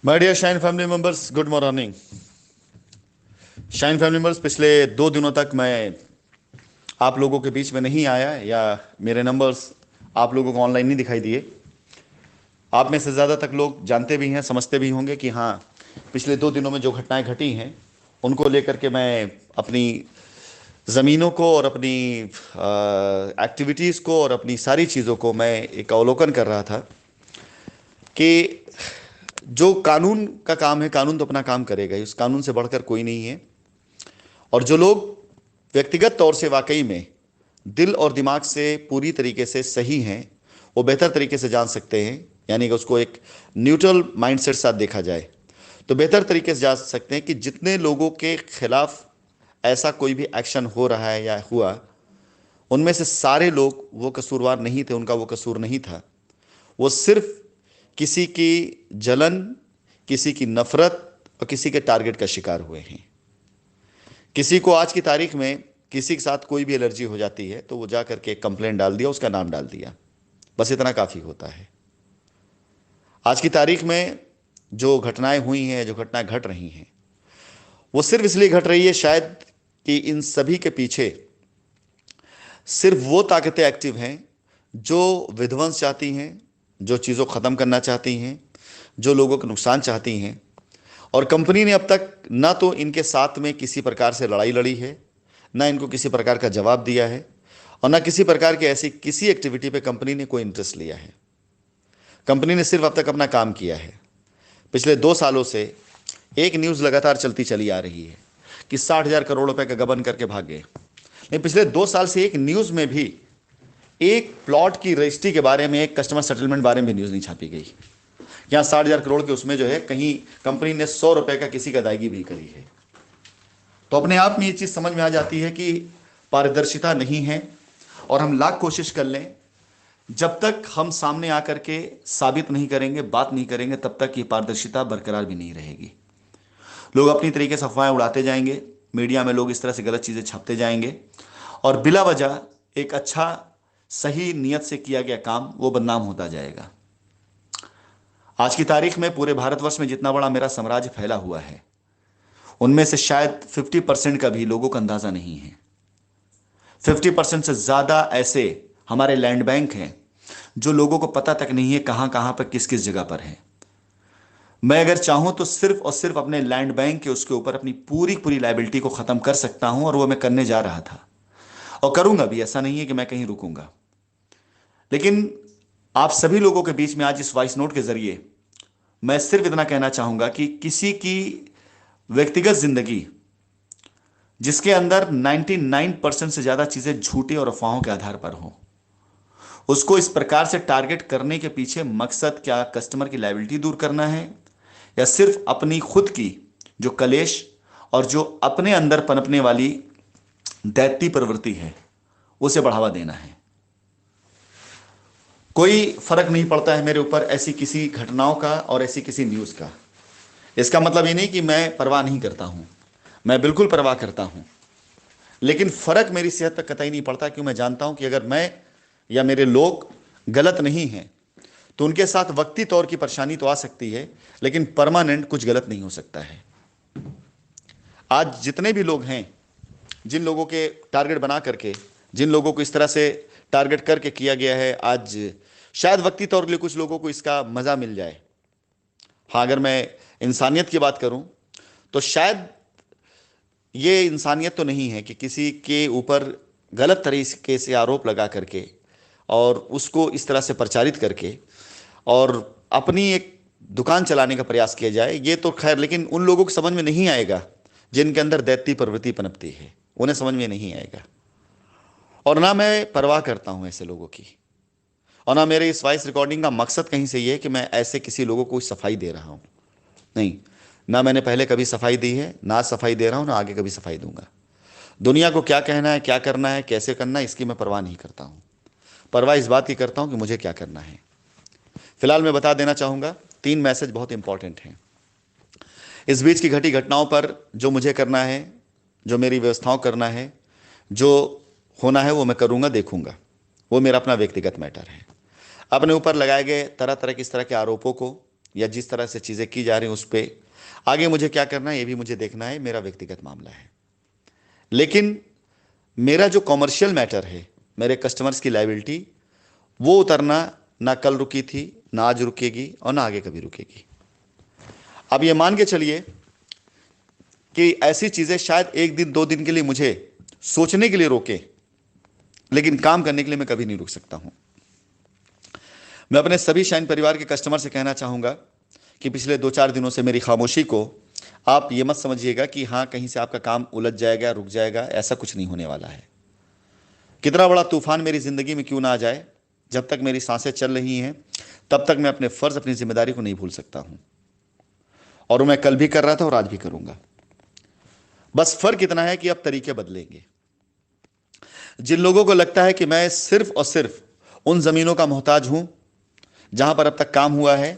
My dear Shine family members, good morning. Shine family members, पिछले 2 दिनों तक मैं आप लोगों के बीच में नहीं आया, या मेरे नंबर्स आप लोगों को ऑनलाइन नहीं दिखाई दिए। आप में से ज़्यादातर लोग जानते भी हैं, समझते भी होंगे कि हाँ, पिछले 2 दिनों में जो घटनाएं घटी हैं उनको लेकर के मैं अपनी ज़मीनों को और अपनी एक्टिविटीज़ को और अपनी सारी चीज़ों को मैं एक अवलोकन कर रहा था कि जो कानून का काम है, कानून तो अपना काम करेगा ही, उस कानून से बढ़कर कोई नहीं है। और जो लोग व्यक्तिगत तौर से वाकई में दिल और दिमाग से पूरी तरीके से सही हैं, वो बेहतर तरीके से जान सकते हैं। यानी कि उसको एक न्यूट्रल माइंडसेट साथ देखा जाए तो बेहतर तरीके से जान सकते हैं कि जितने लोगों के खिलाफ ऐसा कोई भी एक्शन हो रहा है या हुआ, उनमें से सारे लोग वो कसूरवार नहीं थे, उनका वो कसूर नहीं था। वो सिर्फ किसी की जलन, किसी की नफरत और किसी के टारगेट का शिकार हुए हैं। किसी को आज की तारीख में किसी के साथ कोई भी एलर्जी हो जाती है तो वो जा करके एक कंप्लेंट डाल दिया, उसका नाम डाल दिया, बस इतना काफ़ी होता है। आज की तारीख में जो घटनाएं हुई हैं, जो घटनाएं घट रही हैं, वो सिर्फ इसलिए घट रही है शायद कि इन सभी के पीछे सिर्फ वो ताकतें एक्टिव हैं जो विध्वंस चाहती हैं, जो चीज़ों को ख़त्म करना चाहती हैं, जो लोगों को नुकसान चाहती हैं। और कंपनी ने अब तक ना तो इनके साथ में किसी प्रकार से लड़ाई लड़ी है, ना इनको किसी प्रकार का जवाब दिया है, और ना किसी प्रकार की ऐसी किसी एक्टिविटी पे कंपनी ने कोई इंटरेस्ट लिया है। कंपनी ने सिर्फ अब तक अपना काम किया है। पिछले 2 सालों से एक न्यूज़ लगातार चलती चली आ रही है कि 60,000 करोड़ रुपए का गबन करके भाग गए। लेकिन पिछले 2 साल से एक न्यूज़ में भी एक प्लॉट की रजिस्ट्री के बारे में, एक कस्टमर सेटलमेंट बारे में न्यूज़ नहीं छापी गई। यहाँ 60,000 करोड़ के उसमें जो है, कहीं कंपनी ने 100 रुपए का किसी का अदायगी भी करी है। तो अपने आप में ये चीज़ समझ में आ जाती है कि पारदर्शिता नहीं है। और हम लाख कोशिश कर लें, जब तक हम सामने आकर के साबित नहीं करेंगे, बात नहीं करेंगे, तब तक ये पारदर्शिता बरकरार भी नहीं रहेगी। लोग अपनी तरीके से अफवाहें उड़ाते जाएंगे, मीडिया में लोग इस तरह से गलत चीज़ें छापते जाएंगे, और बिला वजह एक अच्छा सही नियत से किया गया काम वो बदनाम होता जाएगा। आज की तारीख में पूरे भारतवर्ष में जितना बड़ा मेरा साम्राज्य फैला हुआ है, उनमें से शायद 50% का भी लोगों को अंदाजा नहीं है। 50% से ज्यादा ऐसे हमारे लैंड बैंक हैं जो लोगों को पता तक नहीं है कहां कहां पर किस किस जगह पर है। मैं अगर चाहूं तो सिर्फ और सिर्फ अपने लैंड बैंक के उसके ऊपर अपनी पूरी पूरी लायबिलिटी को खत्म कर सकता हूं, और वो मैं करने जा रहा था और करूंगा भी। ऐसा नहीं है कि मैं कहीं रुकूंगा। लेकिन आप सभी लोगों के बीच में आज इस वॉइस नोट के जरिए मैं सिर्फ इतना कहना चाहूंगा कि किसी की व्यक्तिगत जिंदगी जिसके अंदर 99% से ज्यादा चीजें झूठी और अफवाहों के आधार पर हो, उसको इस प्रकार से टारगेट करने के पीछे मकसद क्या कस्टमर की लायबिलिटी दूर करना है, या सिर्फ अपनी खुद की जो कलेश और जो अपने अंदर पनपने वाली दैत्य प्रवृत्ति है उसे बढ़ावा देना है। कोई फर्क नहीं पड़ता है मेरे ऊपर ऐसी किसी घटनाओं का और ऐसी किसी न्यूज़ का। इसका मतलब ये नहीं कि मैं परवाह नहीं करता हूं, मैं बिल्कुल परवाह करता हूं। लेकिन फर्क मेरी सेहत पर कतई नहीं पड़ता, क्यों मैं जानता हूं कि अगर मैं या मेरे लोग गलत नहीं हैं तो उनके साथ वक्ती तौर की परेशानी तो आ सकती है, लेकिन परमानेंट कुछ गलत नहीं हो सकता है। आज जितने भी लोग हैं, जिन लोगों के टारगेट बना करके, जिन लोगों को इस तरह से टारगेट करके किया गया है, आज शायद वक्ती तौर के लिए कुछ लोगों को इसका मज़ा मिल जाए। हाँ, अगर मैं इंसानियत की बात करूं तो शायद ये इंसानियत तो नहीं है कि किसी के ऊपर गलत तरीके से आरोप लगा करके और उसको इस तरह से प्रचारित करके और अपनी एक दुकान चलाने का प्रयास किया जाए। ये तो खैर, लेकिन उन लोगों को समझ में नहीं आएगा जिनके अंदर दैत्य प्रवृत्ति पनपती है, उन्हें समझ में नहीं आएगा। और ना मैं परवाह करता हूं ऐसे लोगों की, और ना मेरे इस वॉइस रिकॉर्डिंग का मकसद कहीं से ये है कि मैं ऐसे किसी लोगों को सफाई दे रहा हूं। नहीं, ना मैंने पहले कभी सफाई दी है, ना सफाई दे रहा हूं, ना आगे कभी सफाई दूंगा। दुनिया को क्या कहना है, क्या करना है, कैसे करना है, इसकी मैं परवाह नहीं करता हूं। परवाह इस बात की करता हूं कि मुझे क्या करना है। फिलहाल मैं बता देना चाहूंगा, 3 मैसेज बहुत इंपॉर्टेंट हैं। इस बीच की घटी घटनाओं पर जो मुझे करना है, जो मेरी व्यवस्थाओं करना है, जो होना है वो मैं करूंगा, देखूंगा। वो मेरा अपना व्यक्तिगत मैटर है। अपने ऊपर लगाए गए तरह तरह के इस तरह के आरोपों को या जिस तरह से चीज़ें की जा रही हैं उस पर आगे मुझे क्या करना है ये भी मुझे देखना है, मेरा व्यक्तिगत मामला है। लेकिन मेरा जो कॉमर्शियल मैटर है, मेरे कस्टमर्स की लायबिलिटी, वो उतरना ना कल रुकी थी, ना आज रुकेगी और ना आगे कभी रुकेगी। अब ये मान के चलिए कि ऐसी चीज़ें शायद एक दिन दो दिन के लिए मुझे सोचने के लिए रोके, लेकिन काम करने के लिए मैं कभी नहीं रुक सकता हूं। मैं अपने सभी शाइन परिवार के कस्टमर से कहना चाहूंगा कि पिछले 2-4 दिनों से मेरी खामोशी को आप ये मत समझिएगा कि हाँ कहीं से आपका काम उलझ जाएगा, रुक जाएगा, ऐसा कुछ नहीं होने वाला है। कितना बड़ा तूफान मेरी ज़िंदगी में क्यों ना आ जाए, जब तक मेरी सांसें चल रही हैं तब तक मैं अपने फ़र्ज़, अपनी जिम्मेदारी को नहीं भूल सकता हूं। और वो मैं कल भी कर रहा था और आज भी करूंगा। बस फ़र्क इतना है कि अब तरीके बदलेंगे। जिन लोगों को लगता है कि मैं सिर्फ और सिर्फ उन ज़मीनों का मोहताज हूं जहां पर अब तक काम हुआ है,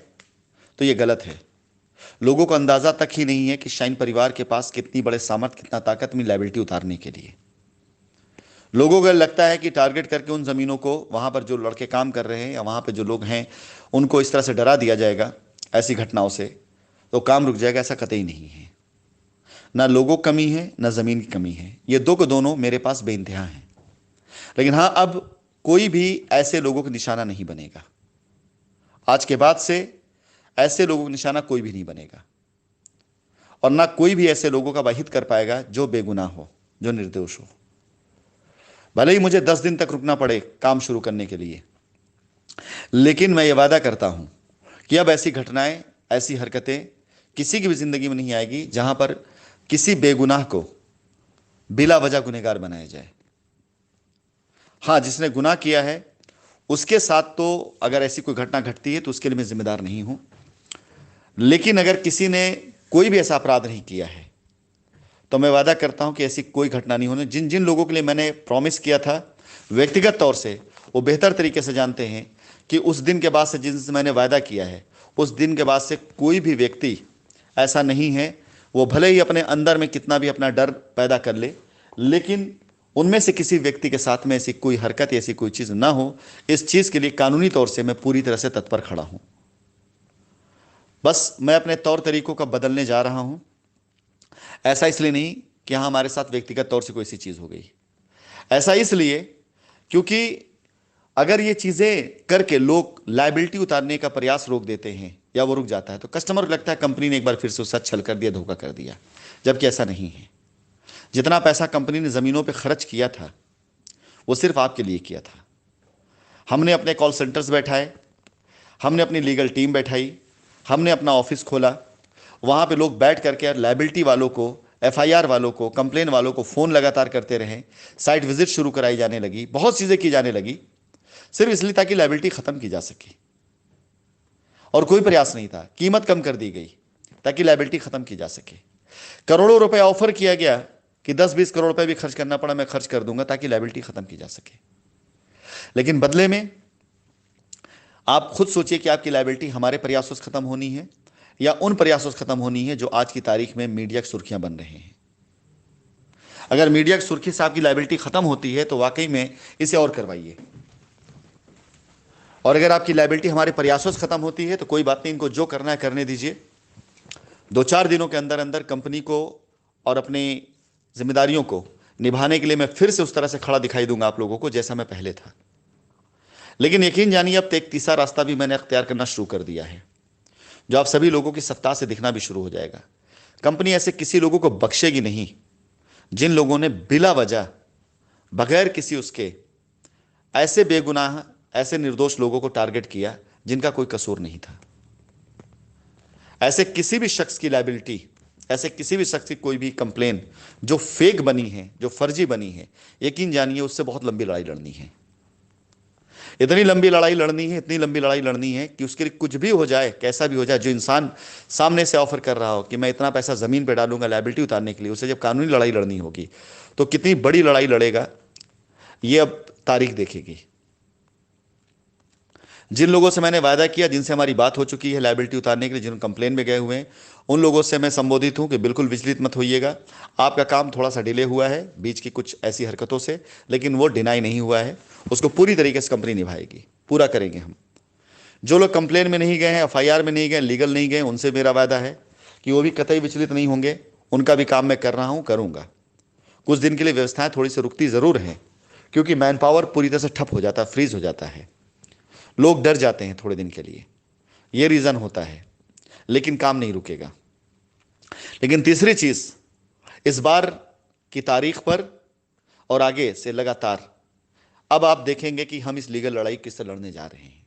तो ये गलत है। लोगों को अंदाज़ा तक ही नहीं है कि शाइन परिवार के पास कितनी बड़े सामर्थ्य, कितना ताकत में लायबिलिटी उतारने के लिए। लोगों को लगता है कि टारगेट करके उन ज़मीनों को, वहाँ पर जो लड़के काम कर रहे हैं या वहाँ पर जो लोग हैं, उनको इस तरह से डरा दिया जाएगा ऐसी घटनाओं से तो काम रुक जाएगा। ऐसा कतई नहीं है। ना लोगों की कमी है, ना ज़मीन की कमी है। ये दो को दोनों मेरे पास बेइंतहा हैं। लेकिन हाँ, अब कोई भी ऐसे लोगों का निशाना नहीं बनेगा। आज के बाद से ऐसे लोगों का निशाना कोई भी नहीं बनेगा, और ना कोई भी ऐसे लोगों का वाहिद कर पाएगा जो बेगुनाह हो, जो निर्दोष हो। भले ही मुझे 10 दिन तक रुकना पड़े काम शुरू करने के लिए, लेकिन मैं ये वादा करता हूं कि अब ऐसी घटनाएं, ऐसी हरकतें किसी की भी जिंदगी में नहीं आएगी जहां पर किसी बेगुनाह को बिला वजह गुनहगार बनाया जाए। हाँ, जिसने गुनाह किया है उसके साथ तो अगर ऐसी कोई घटना घटती है तो उसके लिए मैं जिम्मेदार नहीं हूं। लेकिन अगर किसी ने कोई भी ऐसा अपराध नहीं किया है तो मैं वादा करता हूं कि ऐसी कोई घटना नहीं होने। जिन जिन लोगों के लिए मैंने प्रॉमिस किया था व्यक्तिगत तौर से, वो बेहतर तरीके से जानते हैं कि उस दिन के बाद से, जिनसे मैंने वादा किया है, उस दिन के बाद से कोई भी व्यक्ति ऐसा नहीं है। वो भले ही अपने अंदर में कितना भी अपना डर पैदा कर ले, लेकिन उनमें से किसी व्यक्ति के साथ में ऐसी कोई हरकत, ऐसी कोई चीज़ ना हो। इस चीज़ के लिए कानूनी तौर से मैं पूरी तरह से तत्पर खड़ा हूं। बस मैं अपने तौर तरीकों का बदलने जा रहा हूं। ऐसा इसलिए नहीं कि हाँ हमारे साथ व्यक्तिगत तौर से कोई ऐसी चीज़ हो गई, ऐसा इसलिए क्योंकि अगर ये चीज़ें करके लोग लायबिलिटी उतारने का प्रयास रोक देते हैं या वो रुक जाता है, तो कस्टमर को लगता है कंपनी ने एक बार फिर से उसका छल कर दिया, धोखा कर दिया, जबकि ऐसा नहीं है। जितना पैसा कंपनी ने ज़मीनों पे खर्च किया था वो सिर्फ आपके लिए किया था। हमने अपने कॉल सेंटर्स बैठाए, हमने अपनी लीगल टीम बैठाई, हमने अपना ऑफिस खोला। वहाँ पे लोग बैठ करके लायबिलिटी वालों को, एफआईआर वालों को, कंप्लेन वालों को फ़ोन लगातार करते रहे। साइट विजिट शुरू कराई जाने लगी, बहुत चीज़ें की जाने लगी, सिर्फ इसलिए ताकि लायबिलिटी ख़त्म की जा सके। और कोई प्रयास नहीं था। कीमत कम कर दी गई ताकि लायबिलिटी ख़त्म की जा सके। करोड़ों रुपए ऑफर किया गया कि 10-20 करोड़ रुपए भी खर्च करना पड़ा मैं खर्च कर दूंगा ताकि लायबिलिटी ख़त्म की जा सके। लेकिन बदले में आप खुद सोचिए कि आपकी लायबिलिटी हमारे प्रयासों से ख़त्म होनी है या उन प्रयासों से ख़त्म होनी है जो आज की तारीख में मीडिया की सुर्खियां बन रहे हैं। अगर मीडिया की सुर्खी से आपकी लायबिलिटी ख़त्म होती है तो वाकई में इसे और करवाइए, और अगर आपकी लायबिलिटी हमारे प्रयासों से ख़त्म होती है तो कोई बात नहीं, इनको जो करना है करने दीजिए। 2-4 दिनों के अंदर अंदर कंपनी को और अपनी जिम्मेदारियों को निभाने के लिए मैं फिर से उस तरह से खड़ा दिखाई दूंगा आप लोगों को जैसा मैं पहले था। लेकिन यकीन जानिए अब तो एक तीसरा रास्ता भी मैंने अख्तियार करना शुरू कर दिया है, जो आप सभी लोगों की सत्ता से दिखना भी शुरू हो जाएगा। कंपनी ऐसे किसी लोगों को बख्शेगी नहीं जिन लोगों ने बिला वजह, बगैर किसी उसके, ऐसे बेगुनाह, ऐसे निर्दोष लोगों को टारगेट किया जिनका कोई कसूर नहीं था। ऐसे किसी भी शख्स की लायबिलिटी, ऐसे किसी भी शख्स की कोई भी कंप्लेन जो फेक बनी है, जो फर्जी बनी है, यकीन जानिए उससे बहुत लंबी लड़ाई लड़नी है। इतनी लंबी लड़ाई लड़नी है, इतनी लंबी लड़ाई लड़नी है कि उसके लिए कुछ भी हो जाए, कैसा भी हो जाए, जो इंसान सामने से ऑफर कर रहा हो कि मैं इतना पैसा ज़मीन पे डालूंगा लायबिलिटी उतारने के लिए, उसे जब कानूनी लड़ाई लड़नी होगी तो कितनी बड़ी लड़ाई लड़ेगा ये अब तारीख देखेगी। जिन लोगों से मैंने वादा किया, जिनसे हमारी बात हो चुकी है लायबिलिटी उतारने के लिए, जिन कंप्लेन में गए हुए हैं, उन लोगों से मैं संबोधित हूं कि बिल्कुल विचलित मत होइएगा। आपका काम थोड़ा सा डिले हुआ है बीच की कुछ ऐसी हरकतों से, लेकिन वो डिनाई नहीं हुआ है, उसको पूरी तरीके से कंपनी निभाएगी, पूरा करेंगे हम। जो लोग कंप्लेन में नहीं गए हैं, एफआईआर में नहीं गए, लीगल नहीं गए, उनसे मेरा वादा है कि वो भी कतई विचलित नहीं होंगे। उनका भी काम मैं कर रहा हूं, करूंगा। कुछ दिन के लिए व्यवस्थाएं थोड़ी सी रुकती जरूर हैं, क्योंकि मैन पावर पूरी तरह से ठप हो जाता है, फ्रीज हो जाता है, लोग डर जाते हैं थोड़े दिन के लिए, ये रीजन होता है, लेकिन काम नहीं रुकेगा। लेकिन तीसरी चीज, इस बार की तारीख पर और आगे से लगातार अब आप देखेंगे कि हम इस लीगल लड़ाई किससे लड़ने जा रहे हैं।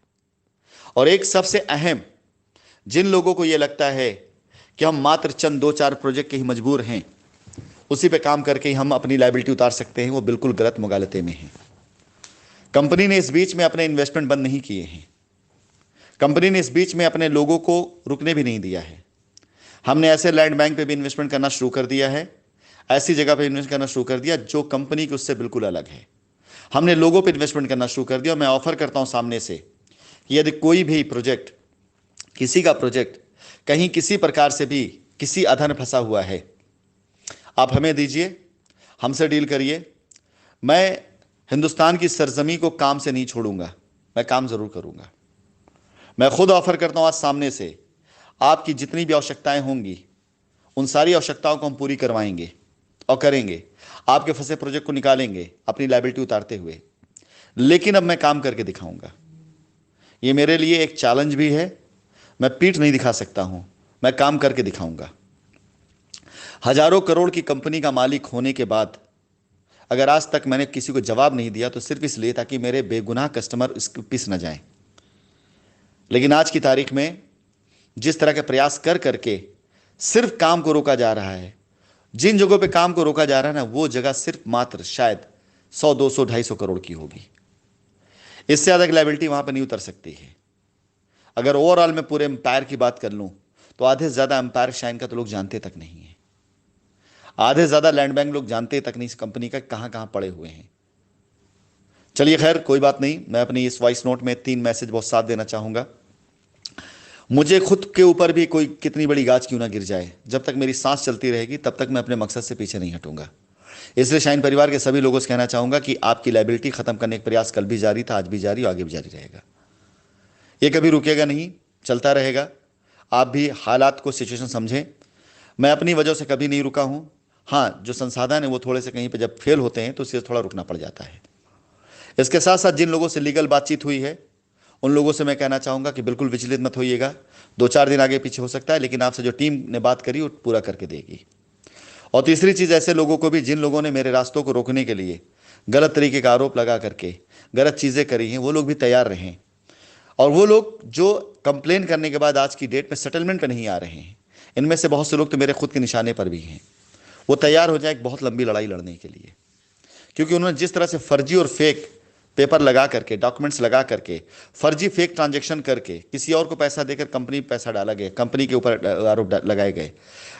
और एक सबसे अहम, जिन लोगों को यह लगता है कि हम मात्र चंद 2-4 प्रोजेक्ट के ही मजबूर हैं, उसी पे काम करके ही हम अपनी लायबिलिटी उतार सकते हैं, वो बिल्कुल गलत मुगालते में हैं। कंपनी ने इस बीच में अपने इन्वेस्टमेंट बंद नहीं किए हैं। कंपनी ने इस बीच में अपने लोगों को रुकने भी नहीं दिया है। हमने ऐसे लैंड बैंक पे भी इन्वेस्टमेंट करना शुरू कर दिया है, ऐसी जगह पे इन्वेस्ट करना शुरू कर दिया जो कंपनी की उससे बिल्कुल अलग है। हमने लोगों पे इन्वेस्टमेंट करना शुरू कर दिया। और मैं ऑफर करता हूं सामने से कि यदि कोई भी प्रोजेक्ट, किसी का प्रोजेक्ट कहीं किसी प्रकार से भी किसी अधर में फंसा हुआ है, आप हमें दीजिए, हमसे डील करिए। मैं हिंदुस्तान की सरजमी को काम से नहीं छोड़ूंगा, मैं काम जरूर करूंगा। मैं खुद ऑफर करता हूं आज सामने से, आपकी जितनी भी आवश्यकताएं होंगी उन सारी आवश्यकताओं को हम पूरी करवाएंगे और करेंगे। आपके फंसे प्रोजेक्ट को निकालेंगे अपनी लायबिलिटी उतारते हुए। लेकिन अब मैं काम करके दिखाऊंगा। ये मेरे लिए एक चैलेंज भी है। मैं पीठ नहीं दिखा सकता हूं, मैं काम करके दिखाऊंगा। हजारों करोड़ की कंपनी का मालिक होने के बाद अगर आज तक मैंने किसी को जवाब नहीं दिया तो सिर्फ इसलिए ताकि मेरे बेगुनाह कस्टमर इसके पिस न जाएं। लेकिन आज की तारीख में जिस तरह के प्रयास कर करके सिर्फ काम को रोका जा रहा है, जिन जगहों पे काम को रोका जा रहा है ना, वो जगह सिर्फ मात्र शायद 100, 200, 250 करोड़ की होगी। इससे ज्यादा की लायबिलिटी वहां पर नहीं उतर सकती है। अगर ओवरऑल मैं पूरे एम्पायर की बात कर लूं तो आधे से ज्यादा एम्पायर शाइन का तो लोग जानते तक नहीं है। आधे से ज्यादा लैंड बैंक लोग जानते तक नहीं इस कंपनी का कहां कहां पड़े हुए हैं। चलिए खैर, कोई बात नहीं। मैं अपनी इस वॉइस नोट में 3 मैसेज बहुत साथ देना चाहूंगा। मुझे खुद के ऊपर भी कोई कितनी बड़ी गाज क्यों ना गिर जाए, जब तक मेरी सांस चलती रहेगी तब तक मैं अपने मकसद से पीछे नहीं हटूंगा। इसलिए शाइन परिवार के सभी लोगों से कहना चाहूंगा कि आपकी लायबिलिटी खत्म करने का प्रयास कल भी जारी था, आज भी जारी और आगे भी जारी रहेगा। ये कभी रुकेगा नहीं, चलता रहेगा। आप भी हालात को, सिचुएशन समझें। मैं अपनी वजह से कभी नहीं रुका हूं। हाँ, जो संसाधन है वो थोड़े से कहीं पे जब फेल होते हैं तो उससे थोड़ा रुकना पड़ जाता है। इसके साथ साथ जिन लोगों से लीगल बातचीत हुई है उन लोगों से मैं कहना चाहूंगा कि बिल्कुल विचलित मत होइएगा। 2-4 दिन आगे पीछे हो सकता है, लेकिन आपसे जो टीम ने बात करी वो पूरा करके देगी। और तीसरी चीज, ऐसे लोगों को भी जिन लोगों ने मेरे रास्तों को रोकने के लिए गलत तरीके का आरोप लगा करके गलत चीजें करी हैं, वो लोग भी तैयार रहें। और वो लोग जो कंप्लेन करने के बाद आज की डेट में सेटलमेंट पर नहीं आ रहे हैं, इनमें से बहुत से लोग तो मेरे खुद के निशाने पर भी हैं, वो तैयार हो जाए एक बहुत लंबी लड़ाई लड़ने के लिए। क्योंकि उन्होंने जिस तरह से फर्जी और फेक पेपर लगा करके, डॉक्यूमेंट्स लगा करके, फर्जी फेक ट्रांजैक्शन करके किसी और को पैसा देकर कंपनी पे पैसा डाला गया, कंपनी के ऊपर आरोप लगाए गए,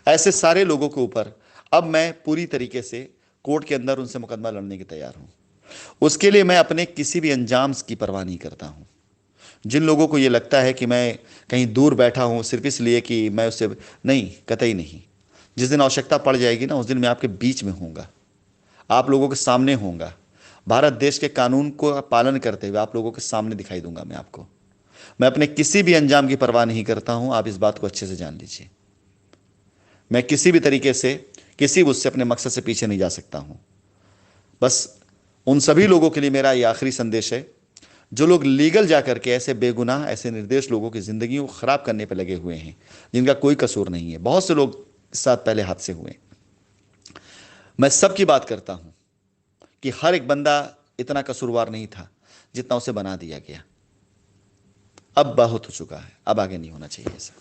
ऐसे सारे लोगों के ऊपर अब मैं पूरी तरीके से कोर्ट के अंदर उनसे मुकदमा लड़ने की तैयार हूं। उसके लिए मैं अपने किसी भी अंजाम की परवाह नहीं करता हूं। जिन लोगों को ये लगता है कि मैं कहीं दूर बैठा हूं सिर्फ इसलिए कि मैं उससे, नहीं, कतई नहीं। जिस दिन आवश्यकता पड़ जाएगी ना, उस दिन मैं आपके बीच में होऊंगा, आप लोगों के सामने होऊंगा। भारत देश के कानून को पालन करते हुए आप लोगों के सामने दिखाई दूंगा मैं आपको। मैं अपने किसी भी अंजाम की परवाह नहीं करता हूं, आप इस बात को अच्छे से जान लीजिए। मैं किसी भी तरीके से किसी उससे अपने मकसद से पीछे नहीं जा सकता हूं। बस उन सभी लोगों के लिए मेरा ये आखिरी संदेश है जो लोग लीगल जाकर के ऐसे बेगुनाह, ऐसे निर्दोष लोगों की जिंदगी को खराब करने पर लगे हुए हैं, जिनका कोई कसूर नहीं है। बहुत से लोग इस साथ पहले हादसे हुए। मैं सबकी बात करता हूं कि हर एक बंदा इतना कसूरवार नहीं था जितना उसे बना दिया गया। अब बहुत हो चुका है, अब आगे नहीं होना चाहिए ऐसा।